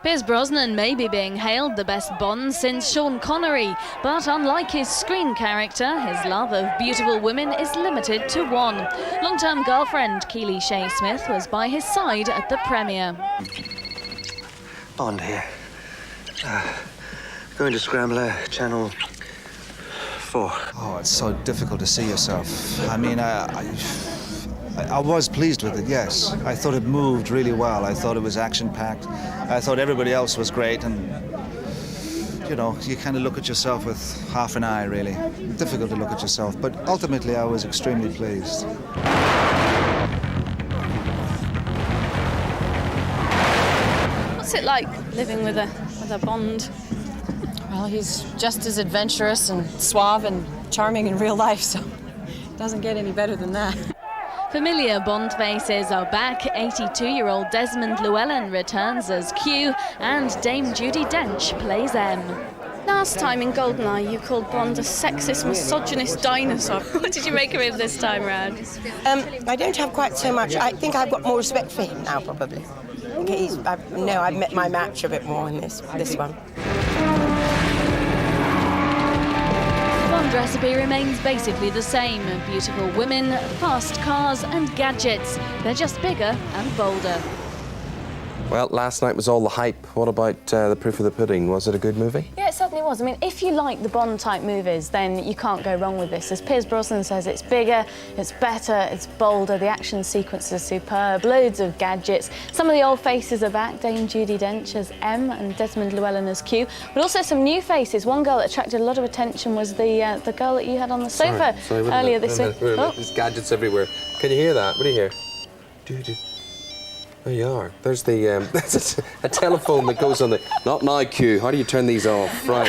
Pierce Brosnan may be being hailed the best Bond since Sean Connery, but unlike his screen character, his love of beautiful women is limited to one. Long-term girlfriend Keely Shea Smith was by his side at the premiere. Bond here. Going to Scrambler, Channel 4. Oh, it's so difficult to see yourself. I mean, I was pleased with it, yes. I thought it moved really well. I thought it was action-packed. I thought everybody else was great, and, you know, you kind of look at yourself with half an eye, really. Difficult to look at yourself, but ultimately I was extremely pleased. What's it like living with a Bond? Well, he's just as adventurous and suave and charming in real life, so it doesn't get any better than that. Familiar Bond faces are back. 82-year-old Desmond Llewellyn returns as Q, and Dame Judi Dench plays M. Last time in GoldenEye, you called Bond a sexist, misogynist dinosaur. What did you make of him this time round? I don't have quite so much. I think I've got more respect for him now, probably. I've met my match a bit more in this one. The Bond recipe remains basically the same. Beautiful women, fast cars and gadgets. They're just bigger and bolder. Well, last night was all the hype. What about the proof of the pudding? Was it a good movie? Yeah, it certainly was. I mean, if you like the Bond-type movies, then you can't go wrong with this. As Pierce Brosnan says, it's bigger, it's better, it's bolder, the action sequences are superb, loads of gadgets. Some of the old faces are back, Dame Judi Dench as M and Desmond Llewellyn as Q, but also some new faces. One girl that attracted a lot of attention was the girl that you had on the sofa earlier this week. There's gadgets everywhere. Can you hear that? What do you hear? There you are. There's there's a telephone that goes on the... Not now, Q. How do you turn these off? Right.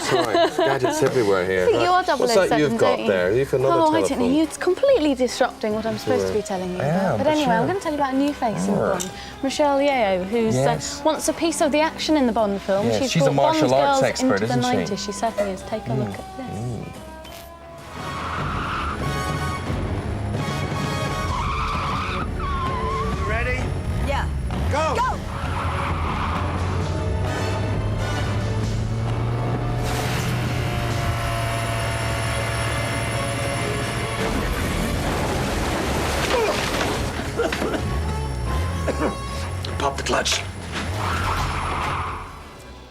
Sorry. Gadgets everywhere here. I think you're 007, What's that you've got there? You've another telephone. I don't know. It's completely disrupting what I'm supposed to be telling you about. But anyway, I'm going to tell you about a new face in Bond. Michelle Yeoh, who wants a piece of the action in the Bond film. Yes, she's a martial arts expert, isn't she? Into the 90s. She certainly is. Take a look at this. Go! Go! Pop the clutch.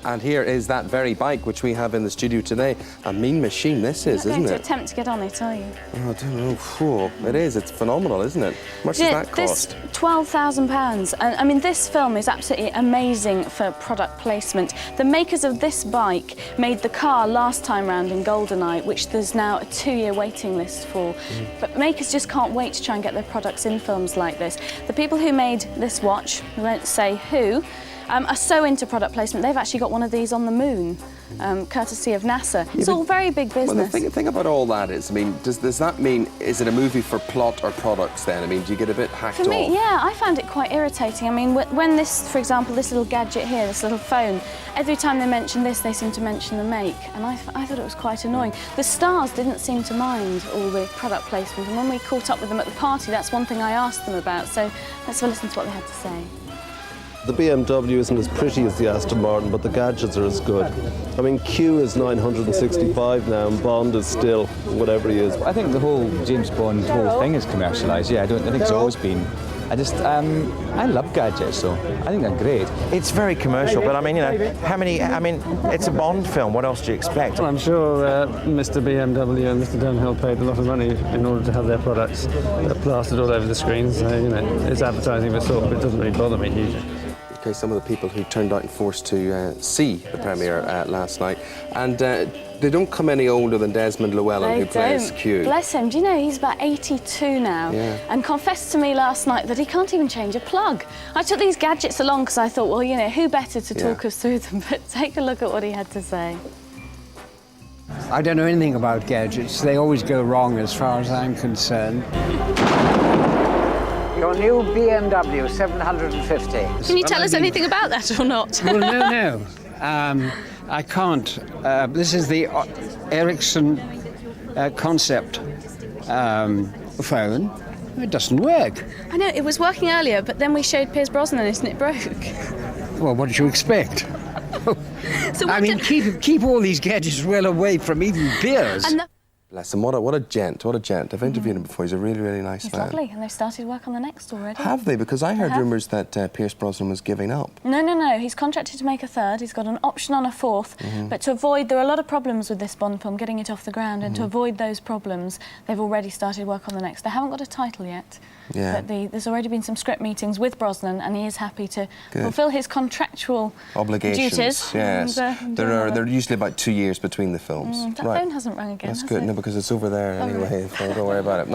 And here is that very bike which we have in the studio today. A mean machine this is, isn't it? You're not going to attempt to get on it, are you? Oh, I don't know. Whew. It is. It's phenomenal, isn't it? How much does that cost? This £12,000. And I mean, this film is absolutely amazing for product placement. The makers of this bike made the car last time round in GoldenEye, which there's now a 2-year waiting list for. But makers just can't wait to try and get their products in films like this. The people who made this watch, we won't say who, are so into product placement, they've actually got one of these on the moon, courtesy of NASA. It's all very big business. Well, the thing about all that is, I mean, does that mean, is it a movie for plot or products then? I mean, do you get a bit hacked off? For me, yeah, I found it quite irritating. I mean, when this, for example, this little gadget here, this little phone, every time they mention this, they seem to mention the make, and I thought it was quite annoying. The stars didn't seem to mind all the product placement, and when we caught up with them at the party, that's one thing I asked them about, so let's have a listen to what they had to say. The BMW isn't as pretty as the Aston Martin, but the gadgets are as good. I mean, Q is 965 now, and Bond is still whatever he is. I think the whole James Bond whole thing is commercialised. Yeah, I think it's always been. I love gadgets, so I think they're great. It's very commercial, but I mean, you know, it's a Bond film. What else do you expect? Well, I'm sure Mr. BMW and Mr. Dunhill paid a lot of money in order to have their products plastered all over the screens. So, you know, it's advertising of its sort, but it doesn't really bother me hugely. Okay, some of the people who turned out in force to see the premiere last night, and they don't come any older than Desmond Llewellyn, who plays Q. Bless him. Do you know he's about 82 now? Yeah. And confessed to me last night that he can't even change a plug. I took these gadgets along because I thought, well, you know, who better to talk us through them? But take a look at what he had to say. I don't know anything about gadgets. They always go wrong as far as I'm concerned. Your new BMW 750. Can you tell us anything about that or not? Well, no. I can't. This is the Ericsson concept phone. It doesn't work. I know, it was working earlier, but then we showed Pierce Brosnan and it broke. Well, what did you expect? So I mean, keep all these gadgets well away from even beers. Bless him, what a gent, what a gent. I've interviewed him before, he's a really, really nice He's man. lovely, and they've started work on the next already. Have they? Because I heard rumours that Pierce Brosnan was giving up. No. He's contracted to make a third. He's got an option on a fourth. But to avoid, there are a lot of problems with this Bond film, getting it off the ground, and to avoid those problems, they've already started work on the next. They haven't got a title yet. Yeah. But there's already been some script meetings with Brosnan, and he is happy to fulfil his contractual obligations. Duties. Yes. They're usually about 2 years between the films. That phone hasn't rung again, That's has good. it? No, because it's over there anyway, so don't worry about it.